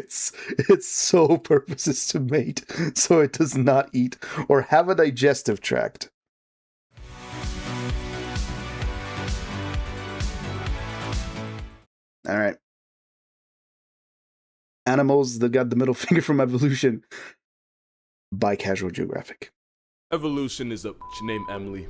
its sole purpose is to mate, so it does not eat or have a digestive tract. All right. Animals that got the middle finger from evolution by Casual Geographic. Evolution is a named Emily.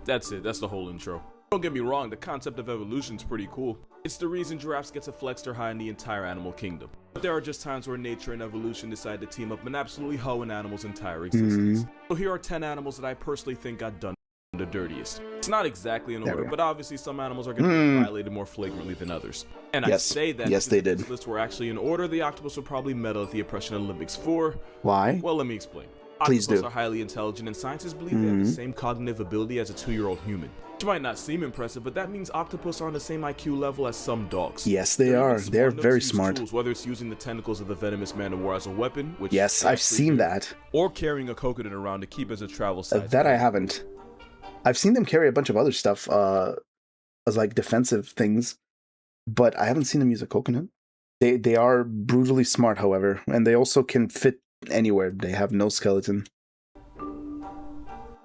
That's it, that's the whole intro. Don't get me wrong, the concept of evolution is pretty cool. It's the reason giraffes get to flex their high in the entire animal kingdom. But there are just times where nature and evolution decide to team up and absolutely hoe an animal's entire existence. So here are 10 animals that I personally think got done the dirtiest. It's not exactly in order, but obviously some animals are going to be violated more flagrantly than others. And I say that yes, they did. If this list were actually in order, the octopus would probably medal at the Oppression Olympics for... Why? Well, let me explain. Please Octopus do. are highly intelligent, and scientists believe they have the same cognitive ability as a 2-year-old human. Which might not seem impressive, but that means octopus are on the same IQ level as some dogs. Yes, they are. They're very smart. Tools, whether it's using the tentacles of the venomous man of war as a weapon, which yes, I've seen that. Or carrying a coconut around to keep as a travel size. That I haven't. I've seen them carry a bunch of other stuff as like defensive things, but I haven't seen them use a coconut. They are brutally smart, however, and they also can fit anywhere. They have no skeleton.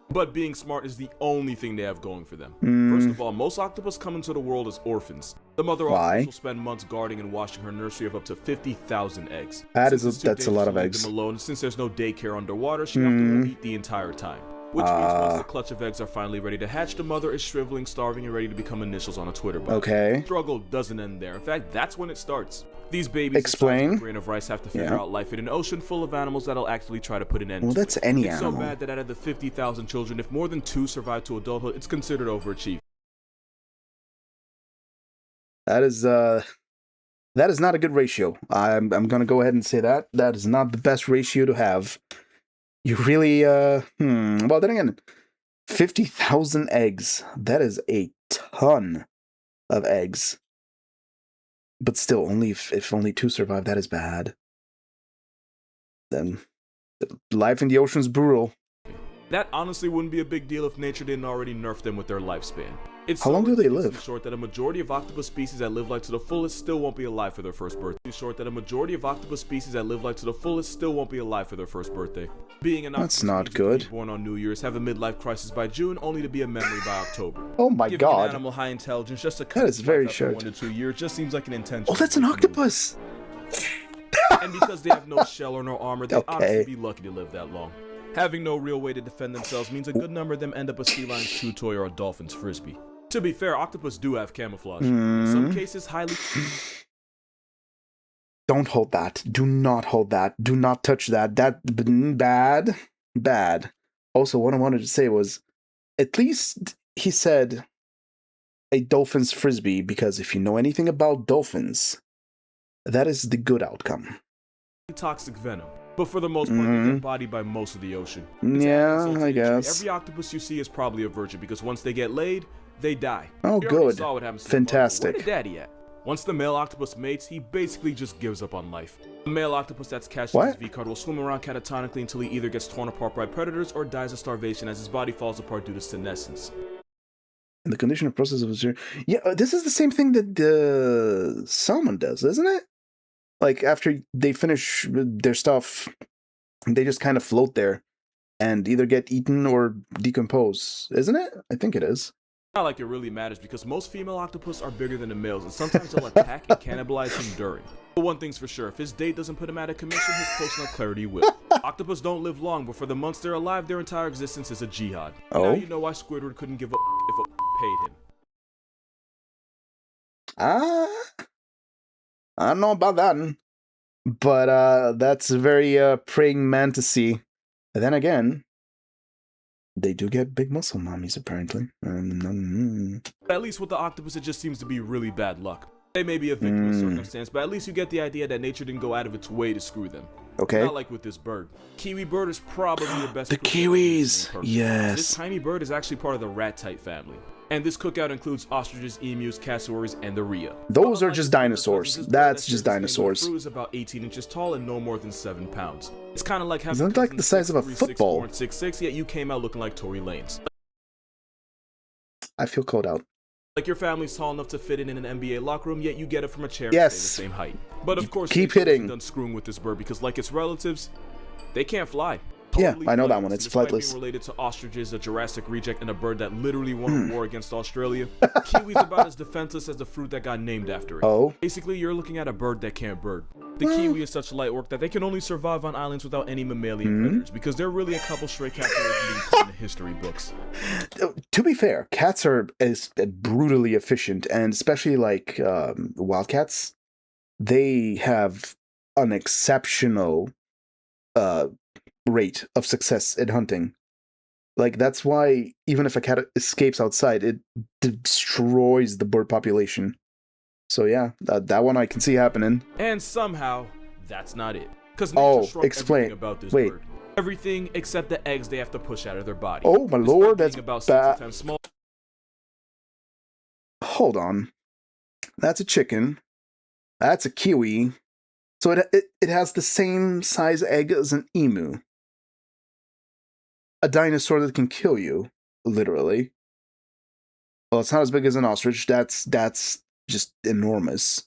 But being smart is the only thing they have going for them. First of all, most octopus come into the world as orphans. The mother octopus will spend months guarding and watching her nursery of up to 50,000 eggs. That's a lot of eggs. Them alone, since there's no daycare underwater, she have to eat the entire time. Which means once the clutch of eggs are finally ready to hatch, the mother is shriveling, starving, and ready to become initials on a Twitter bot. Okay. The struggle doesn't end there. In fact, that's when it starts. These babies, explain. A grain of rice, have to figure out life in an ocean full of animals that'll actually try to put an end to it. Well, that's any animal. animal. It's so bad that out of the 50,000 children, if more than 2 survive to adulthood, it's considered overachievement. That is not a good ratio. I'm gonna go ahead and say that. That is not the best ratio to have. You really, well, then again, 50,000 eggs. That is a ton of eggs. But still, only if only 2 survive, that is bad. Then life in the ocean is brutal. That honestly wouldn't be a big deal if nature didn't already nerf them with their lifespan. It's How long do they live? Short that a majority of octopus species that live life to the fullest still won't be alive for their first birthday. Short that a majority of octopus species that live life to the fullest still won't be alive for their first birthday. Being an octopus, that's not good. Born on New Year's, have a midlife crisis by June, only to be a memory by October. Oh my Giving god! An animal high intelligence just a that is very short. 1 to 2 years just seems like an intention. Oh, that's an octopus. And because they have no shell or no armor, they honestly be lucky to live that long. Having no real way to defend themselves means a good number of them end up a sea lion's chew toy or a dolphin's frisbee. To be fair, octopus do have camouflage. In some cases, highly... Don't hold that. Do not hold that. Do not touch that. That... bad. Bad. Also, what I wanted to say was, at least he said a dolphin's frisbee, because if you know anything about dolphins, that is the good outcome. Toxic venom. But for the most part, they're embodied by most of the ocean. Yeah, I guess. Every octopus you see is probably a virgin, because once they get laid, they die. Oh, good. Saw what happens to fantastic. Where daddy at? Once the male octopus mates, he basically just gives up on life. The male octopus that's catched in his V-card will swim around catatonically until he either gets torn apart by predators or dies of starvation as his body falls apart due to senescence. And the condition of process of... Yeah, this is the same thing that the salmon does, isn't it? Like, after they finish their stuff, they just kind of float there and either get eaten or decompose, isn't it? I think it is. Not like it really matters, because most female octopus are bigger than the males, and sometimes they'll attack and cannibalize him during. But one thing's for sure, if his date doesn't put him out of commission, his personal clarity will. Octopus don't live long, but for the months they're alive, their entire existence is a jihad. Oh? Now you know why Squidward couldn't give a if a paid him. I don't know about that, but that's very praying mantis-y. And then again, they do get big muscle mommies, apparently. But at least with the octopus, it just seems to be really bad luck. They may be a victim of circumstance, but at least you get the idea that nature didn't go out of its way to screw them. Okay. Not like with this bird. Kiwi bird is probably the best. The kiwis! Yes. This tiny bird is actually part of the rat-type family. And this cookout includes ostriches, emus, cassowaries, and the rhea. Those are just dinosaurs. That's just dinosaurs. The fruit is about 18 inches tall and no more than 7 pounds. It's kind of like having... Isn't it like the size of a football? 6'6", yet you came out looking like Tory Lanez. I feel called out. Like your family's tall enough to fit in an NBA locker room, yet you get it from a chair Yes. and stay the same height. But of course, Keep nature wasn't hitting. done screwing with this bird because, like its relatives, they can't fly. Yeah, Totally I know that flightless. one. It's Despite flightless. being related to ostriches, a Jurassic reject, and a bird that literally won a war against Australia, kiwi's about as defenseless as the fruit that got named after it. Oh. Basically, you're looking at a bird that can't bird. The kiwi is such light work that they can only survive on islands without any mammalian predators because they're really a couple stray cats that are being put in the history books. To be fair, cats are brutally efficient, and especially like wildcats, they have an exceptional rate of success at hunting. Like that's why even if a cat escapes outside, it destroys the bird population. So yeah, that one I can see happening. And somehow, that's not it. Because Oh, nature shrunk explain. everything about this Wait. bird. Everything except the eggs they have to push out of their body. Oh my Despite lord, being that's about 6 bad. times small. Hold on, that's a chicken. That's a kiwi. So it has the same size egg as an emu. A dinosaur that can kill you, literally. Well, it's not as big as an ostrich. That's just enormous.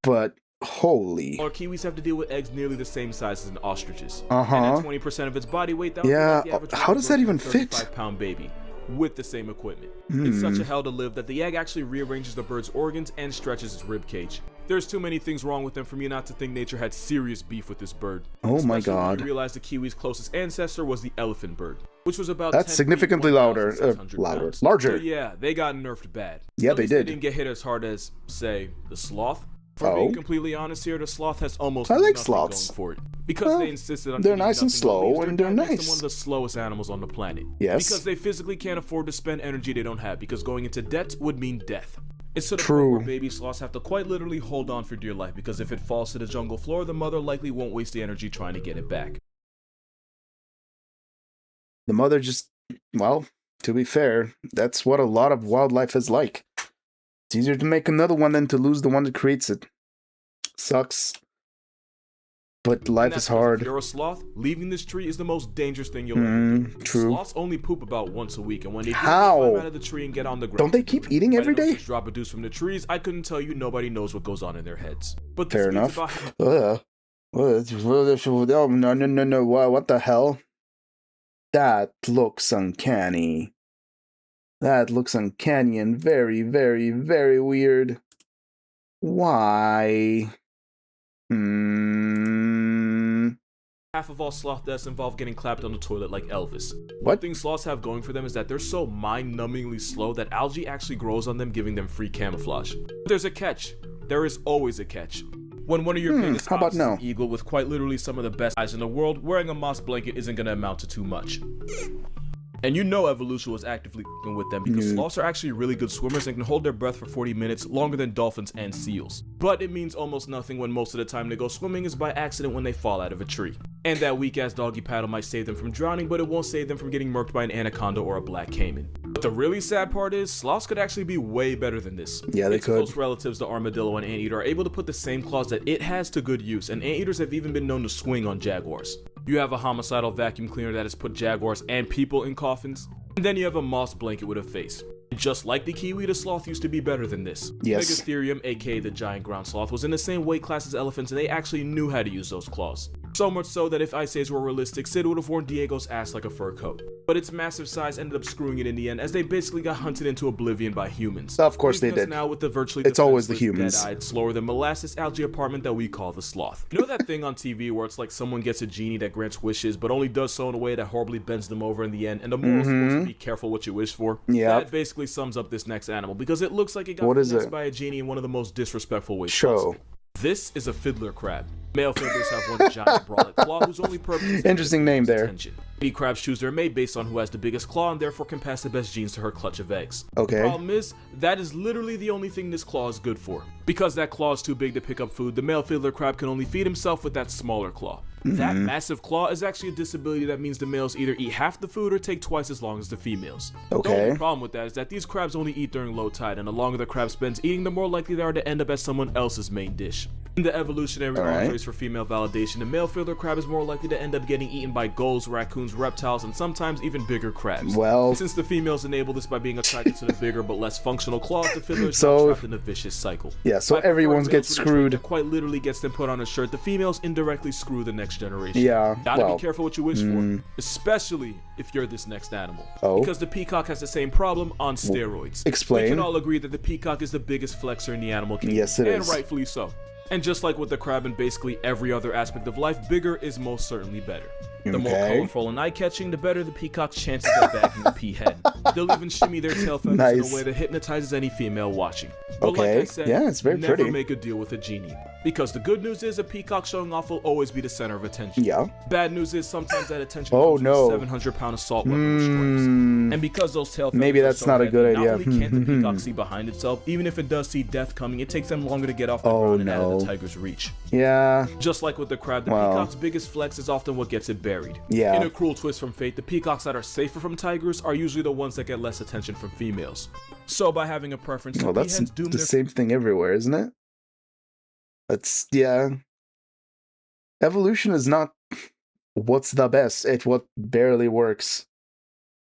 But holy. Or kiwis have to deal with eggs nearly the same size as an ostrich's. Uh-huh. And at 20% of its body weight, that would be Yeah, like the average how does that even fit? 35-pound baby with the same equipment. It's such a hell to live that the egg actually rearranges the bird's organs and stretches its rib cage. There's too many things wrong with them for me not to think nature had serious beef with this bird. Oh my Especially when god. you realize the kiwi's closest ancestor was the elephant bird, which was about That's 10 feet, significantly louder. 1,600 Louder. pounds. Larger. So yeah, they got nerfed bad. Yeah, At they least did. They didn't get hit as hard as, say, the sloth. For Oh. being completely honest here, the sloth has almost I like nothing sloths. going for it. Because Well, they insisted on they're eating nice and nothing but slow, leaves, and their they're diet makes them nice. one of the slowest animals on the planet. Yes. Because they physically can't afford to spend energy they don't have, because going into debt would mean death. It's to the True. point where baby sloths have to quite literally hold on for dear life, because if it falls to the jungle floor, the mother likely won't waste the energy trying to get it back. The mother just, well, to be fair, that's what a lot of wildlife is like. It's easier to make another one than to lose the one that creates it. Sucks. But And life that's is 'cause hard. If you're a sloth, leaving this tree is the most dangerous thing you'll ever do. True. Sloths only poop about once a week, and when they do, they How? climb out of the tree and get on the ground. Don't they keep eating Why every they don't day? just drop a deuce from the trees, I couldn't tell you. Nobody knows what goes on in their heads. But this Fair means enough. about Oh, no. What the hell? That looks uncanny. That looks uncanny and very, very, very weird. Why? half of all sloth deaths involve getting clapped on the toilet like Elvis. One What? thing sloths have going for them is that they're so mind-numbingly slow that algae actually grows on them, giving them free camouflage. But there's a catch. There is always a catch. When one of your biggest how about ops is no? an eagle with quite literally some of the best eyes in the world, wearing a moss blanket isn't gonna amount to too much. And you know evolution was actively f***ing with them because sloths are actually really good swimmers and can hold their breath for 40 minutes longer than dolphins and seals. But it means almost nothing when most of the time they go swimming is by accident when they fall out of a tree. And that weak ass doggy paddle might save them from drowning, but it won't save them from getting murked by an anaconda or a black caiman. But the really sad part is, sloths could actually be way better than this. Yeah, they Its could. close relatives, the armadillo and anteater, are able to put the same claws that it has to good use, and anteaters have even been known to swing on jaguars. You have a homicidal vacuum cleaner that has put jaguars and people in coffins, and then you have a moss blanket with a face. Just like the kiwi, the sloth used to be better than this. Yes. Megatherium, aka the giant ground sloth, was in the same weight class as elephants, and they actually knew how to use those claws. So much so that if Ice Age were realistic, Sid would have worn Diego's ass like a fur coat. But its massive size ended up screwing it in the end, as they basically got hunted into oblivion by humans. Of course they Leaving us did. Now with the virtually It's always the defenseless, humans. dead-eyed, slower than molasses algae apartment that we call the sloth. You know that thing on TV where it's like someone gets a genie that grants wishes, but only does so in a way that horribly bends them over in the end, and the moral is supposed to be careful what you wish for? Yep. That basically sums up this next animal, because it looks like it got What is finessed it? by a genie in one of the most disrespectful ways Show. possible. This is a fiddler crab. Male fiddlers have one giant brolic claw whose only purpose is to Interesting get name there. attention. Lady crabs choose their mate based on who has the biggest claw and therefore can pass the best genes to her clutch of eggs. Okay. The problem is, that is literally the only thing this claw is good for. Because that claw is too big to pick up food, the male fiddler crab can only feed himself with that smaller claw. That massive claw is actually a disability that means the males either eat half the food or take twice as long as the females. The Okay. only problem with that is that these crabs only eat during low tide, and the longer the crab spends eating, the more likely they are to end up as someone else's main dish. In the evolutionary All right. race for female validation, the male fiddler crab is more likely to end up getting eaten by gulls, raccoons, reptiles, and sometimes even bigger crabs. Well, Since the females enable this by being attracted to the bigger but less functional claws, the fiddler is So- now trapped in a vicious cycle. yeah, so By preferring everyone males gets with a trait screwed. that quite literally gets them put on a shirt, the females indirectly screw the next generation. Yeah, Gotta well, be careful what you wish for, especially if you're this next animal. Oh. Because the peacock has the same problem on steroids. explain. We can all agree that the peacock is the biggest flexor in the animal kingdom. Yes, it and is. rightfully so. And just like with the crab and basically every other aspect of life, bigger is most certainly better. The more Okay. colorful and eye-catching, the better the peacock's chances of bagging the pea hen. They'll even shimmy their tail feathers in Nice. a way that hypnotizes any female watching. But like I Okay. said, Yeah, it's very never pretty. make a deal with a genie. Because the good news is a peacock showing off will always be the center of attention. Yeah. Bad news is sometimes that attention Oh, comes no. with a 700-pound assault weapon with stripes. And because those tail feathers Maybe are that's so not a heavy, good not idea. only can't the peacock see behind itself, even if it does see death coming, it takes them longer to get off the ground and out of the no. tiger's reach. Yeah. Just like with the crab, the Wow. peacock's biggest flex is often what gets it buried. Yeah. In a cruel twist from fate, the peacocks that are safer from tigers are usually the ones that get less attention from females. So by having a preference, Well, the that's peahens doom the their same thing everywhere, isn't it? That's, yeah. Evolution is not what's the best, it's what barely works.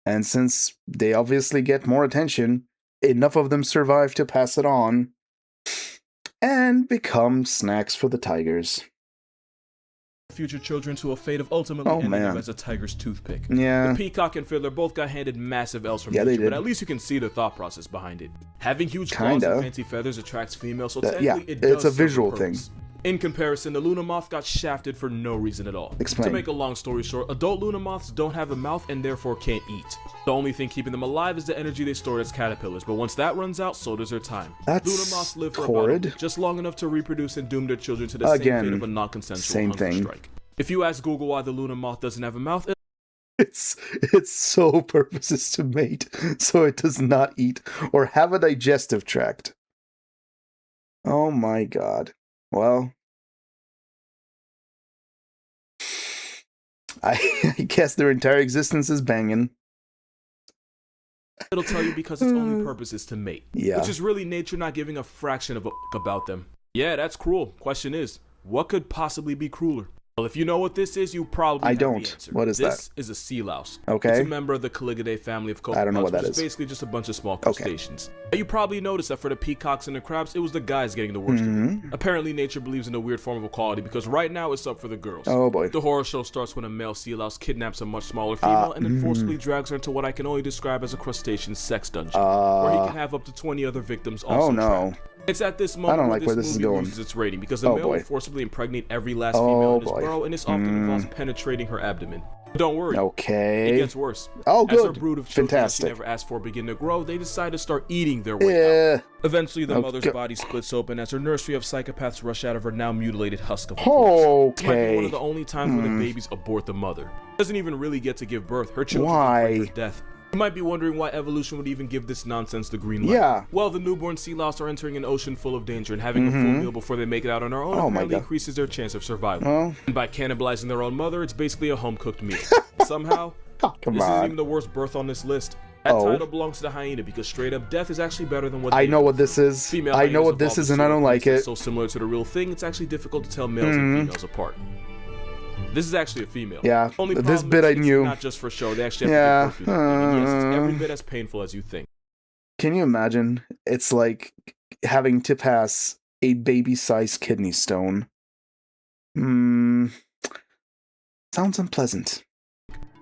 And since they obviously get more attention, enough of them survive to pass it on and become snacks for the tigers. future children to a fate of ultimately Oh, ending man. up as a tiger's toothpick. Yeah. The peacock and fiddler both got handed massive L's from Yeah, they nature, but did. at least you can see the thought process behind it. Having huge claws Kinda. and fancy feathers attracts females, so That- technically yeah, it does it's a serve visual purpose. In comparison, the Luna moth got shafted for no reason at all. Explain. To make a long story short, adult Luna moths don't have a mouth and therefore can't eat. The only thing keeping them alive is the energy they store as caterpillars, but once that runs out, so does their time. That's Luna moths live for horrid. about just long enough to reproduce and doom their children to the same Again, fate of a non-consensual same hunger thing. strike. If you ask Google why the Luna moth doesn't have a mouth, Its sole purpose is to mate, so it does not eat or have a digestive tract. Oh my god. Well, I guess their entire existence is banging. it'll tell you because its only purpose is to mate. Yeah. Which is really nature not giving a fraction of a about them. Yeah, that's cruel. Question is, what could possibly be crueler? Well, if you know what this is, you probably I have don't. the answer. What is This is a sea louse. Okay. It's a member of the Caligidae family of copepods, I don't know what that which is. basically just a bunch of small crustaceans. You probably noticed that for the peacocks and the crabs, it was the guys getting the worst of it. Apparently, nature believes in a weird form of equality because right now it's up for the girls. Oh boy. The horror show starts when a male sea louse kidnaps a much smaller female and then forcibly drags her into what I can only describe as a crustacean sex dungeon, where he can have up to 20 other victims also Oh no. trapped. It's at this moment don't where like where this this is movie going. loses its rating because the Oh, male will boy. forcibly impregnate every last Oh, female in his boy. burrow, and this often involves penetrating her abdomen. But don't worry, Okay. it gets worse. Oh, As her good. brood of children that she Fantastic. never asked for begin to grow, they decide to start eating their way out. Yeah. Eventually, the Oh, mother's go- body splits open as her nursery of psychopaths rush out of her now mutilated husk of a corpse. This might be one Okay. of the only times where the babies abort the mother. Doesn't even really get to give birth. Her children Why? bring her death. You might be wondering why evolution would even give this nonsense the green light. Yeah. Well, the newborn sea louse are entering an ocean full of danger, and having a full meal before they make it out on their own Oh my apparently God. increases their chance of survival. Well, And by cannibalizing their own mother, it's basically a home-cooked meal. Somehow, come this isn't on. even the worst birth on this list. That Oh. title belongs to the hyena because straight-up death is actually better than what I they know do. what this is. Female I know hyenas what this evolved is a and I sort of don't like penis it. that's so similar to the real thing, it's actually difficult to tell males and females apart. This is actually a female. Yeah, Only this problem bit is I it's knew. not just for show. They actually have Yeah, to give birth to the thing. And yes, it's every bit as painful as you think. Can you imagine? It's like having to pass a baby-sized kidney stone. Sounds unpleasant.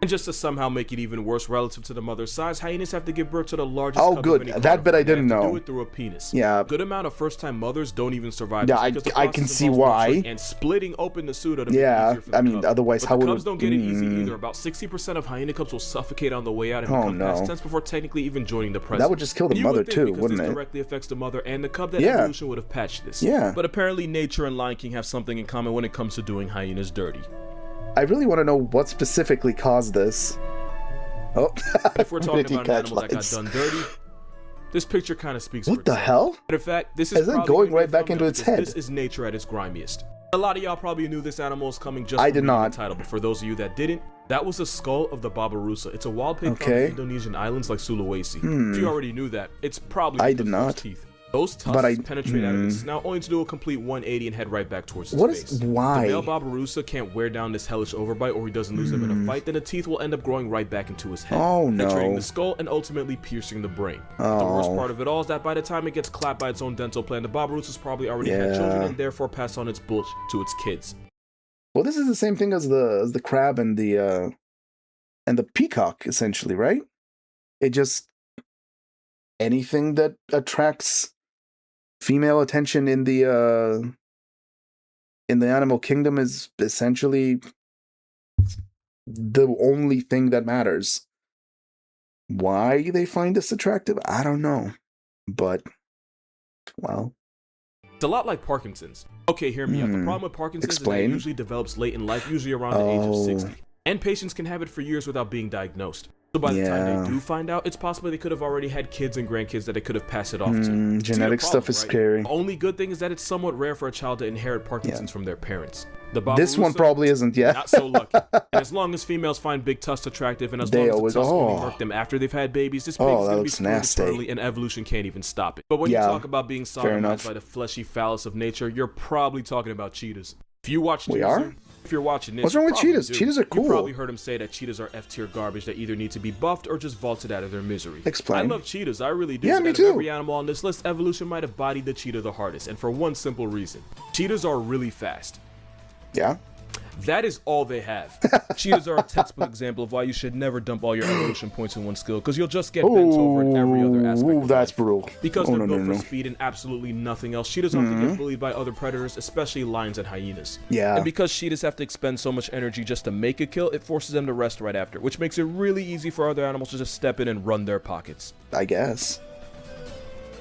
And just to somehow make it even worse relative to the mother's size, hyenas have to give birth to the largest Oh, cub good. of any That bit I carnivore. They didn't have to know. do it through a penis. Yeah. A good amount of first-time mothers don't even survive. Yeah, this because the I can process see involves why. rupturing and splitting open the pseudo to make it Yeah, easier for the I mean, cub. otherwise But how the would cubs don't get it easy either. About 60% of hyena cubs will suffocate on the way out and Oh, become past no. tense before technically even joining the present. That would just kill the And you mother would think too, because wouldn't this it? directly affects the mother and the cub that Yeah. evolution would have patched this. Yeah. But apparently nature and Lion King have something in common when it comes to doing hyenas dirty. I really want to know what specifically caused this. Oh, If we're talking Mickey about an animal that got catch done dirty, this picture kind of speaks for What the itself. hell? Matter of fact, this is Is that probably going gonna be right a back thumbnail into its because head? This is nature at its grimiest. A lot of y'all probably knew this animal is coming just I from did reading not. the title, but for those of you that didn't, that was the skull of the Babirusa. It's a wild pig from Okay. the Indonesian islands like Sulawesi. If you already knew that, it's probably I because did of those not. teeth. Those tusks penetrate out of its snout only to do a complete 180 and head right back towards its face. Why? The male Barbaroussa can't wear down this hellish overbite or he doesn't lose them in a fight, then the teeth will end up growing right back into his head, penetrating the skull and ultimately piercing the brain. The worst part of it all is that by the time it gets clapped by its own dental plan, the Barbaroussa's probably already had children and therefore passed on its bullshit to its kids. Well, this is the same thing as the crab and the peacock, essentially, right? It just anything that attracts female attention in the animal kingdom is essentially the only thing that matters. Why they find this attractive, I don't know, but well. It's a lot like Parkinson's. Okay, hear me out. The problem with Parkinson's is that it usually develops late in life, usually around the age of 60. And patients can have it for years without being diagnosed. So by the time they do find out, it's possible they could have already had kids and grandkids that they could have passed it off to. Genetic stuff is scary. The only good thing is that it's somewhat rare for a child to inherit Parkinson's from their parents. This one probably isn't yet. Not so lucky. And as long as females find big tusks attractive, and as long as the tusks only mark them after they've had babies, this baby's going to be screwed eternally, and evolution can't even stop it. But when you talk about being sodomized by the fleshy phallus of nature, you're probably talking about cheetahs. If you watch if you're watching this, what's wrong with cheetahs? Cheetahs are cool. You probably heard him say that cheetahs are F-tier garbage that either need to be buffed or just vaulted out of their misery. Explain. I love cheetahs, I really do. Yeah, me too. Of every animal on this list, evolution might have bodied the cheetah the hardest, and for one simple reason. Cheetahs are really fast. Yeah. That is all they have. Cheetahs are a textbook example of why you should never dump all your evolution points in one skill, because you'll just get bent over in every other aspect. That's brutal. Because they're built for speed and absolutely nothing else, cheetahs often get bullied by other predators, especially lions and hyenas. Yeah. And because cheetahs have to expend so much energy just to make a kill, it forces them to rest right after, which makes it really easy for other animals to just step in and run their pockets. I guess.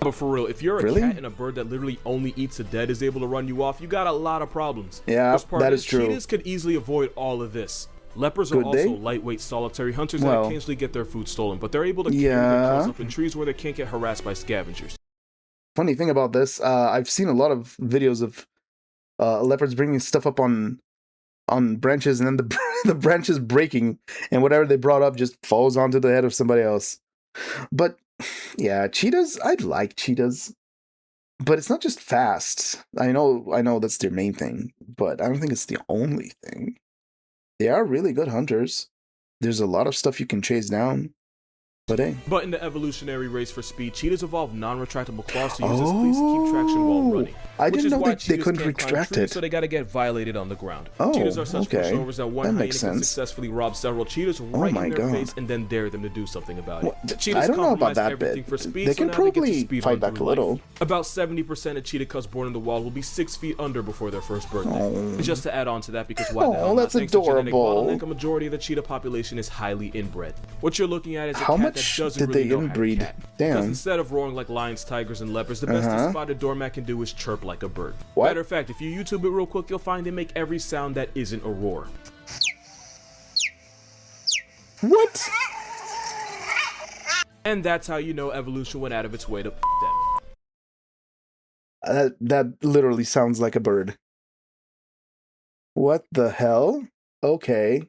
But for real, if you're a cat and a bird that literally only eats the dead is able to run you off, you got a lot of problems. Yeah, that is true. Cheetahs could easily avoid all of this. Leopards are also lightweight solitary hunters that occasionally get their food stolen, but they're able to carry their kills up in trees where they can't get harassed by scavengers. Funny thing about this, I've seen a lot of videos of leopards bringing stuff up on branches, and then the branches breaking, and whatever they brought up just falls onto the head of somebody else. But yeah, cheetahs, I'd like cheetahs, but it's not just fast. I know that's their main thing, but I don't think it's the only thing. They are really good hunters. There's a lot of stuff you can chase down. But hey. But in the evolutionary race for speed, cheetahs evolved non-retractable claws to use as cleats to keep traction while running. I didn't know they couldn't retract it. So they gotta get violated on the ground. Oh, cheetahs are such pushovers that one hyena can successfully rob several cheetahs right in their face and then dare them to do something about it. Cheetahs I don't know about that bit. For speed, they can probably fight back a little. About 70% of cheetah cubs born in the wild will be 6 feet under before their first birthday. And just to add on to that, because why the hell that's adorable. A majority of the cheetah population is highly inbred. What you're looking at is a cat that doesn't really inbreed. Damn. Because instead of roaring like lions, tigers, and leopards, the best a spotted doormat can do is chirp like a bird. Matter of fact, if you YouTube it real quick, you'll find they make every sound that isn't a roar. What? And that's how you know evolution went out of its way to them. That literally sounds like a bird. What the hell? Okay.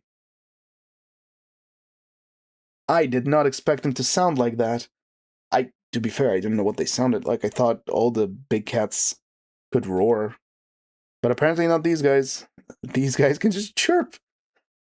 I did not expect them to sound like that. To be fair, I didn't know what they sounded like. I thought all the big cats could roar. But apparently not these guys. These guys can just chirp.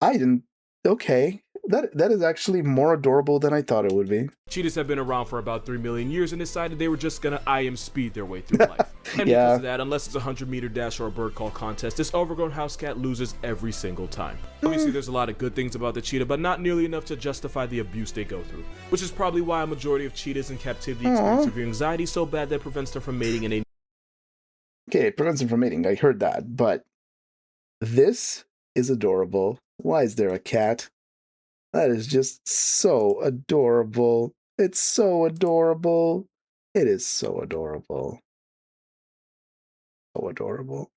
I didn't... Okay. That is actually more adorable than I thought it would be. Cheetahs have been around for about 3 million years and decided they were just gonna IM speed their way through life. And because of that, unless it's a 100-meter dash or a bird call contest, this overgrown house cat loses every single time. Obviously, there's a lot of good things about the cheetah, but not nearly enough to justify the abuse they go through. Which is probably why a majority of cheetahs in captivity experience severe anxiety so bad that it prevents them from mating in a... Okay, it prevents them from mating, I heard that, but... This is adorable. Why is there a cat? That is just so adorable. It's so adorable. It is so adorable. So adorable.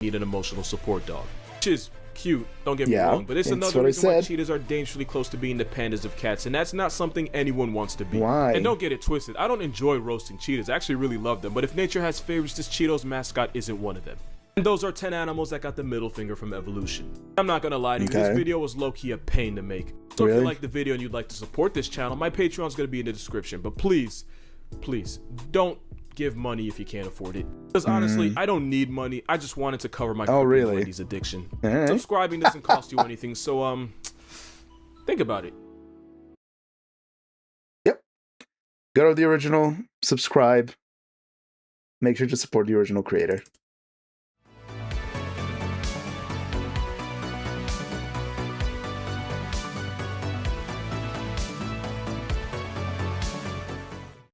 Need an emotional support dog. Which is cute, don't get me wrong, but it's another reason why cheetahs are dangerously close to being the pandas of cats, and that's not something anyone wants to be. Why? And don't get it twisted, I don't enjoy roasting cheetahs. I actually really love them, but if nature has favorites, this Cheetos mascot isn't one of them. And those are 10 animals that got the middle finger from evolution. I'm not gonna lie to you, this video was low-key a pain to make. So if you like the video and you'd like to support this channel, my Patreon's gonna be in the description. But please please don't give money if you can't afford it. Because honestly, I don't need money. I just wanted to cover my really? lady's addiction. Right. Subscribing doesn't cost you anything, so think about it. Yep. Go to the original, subscribe. Make sure to support the original creator.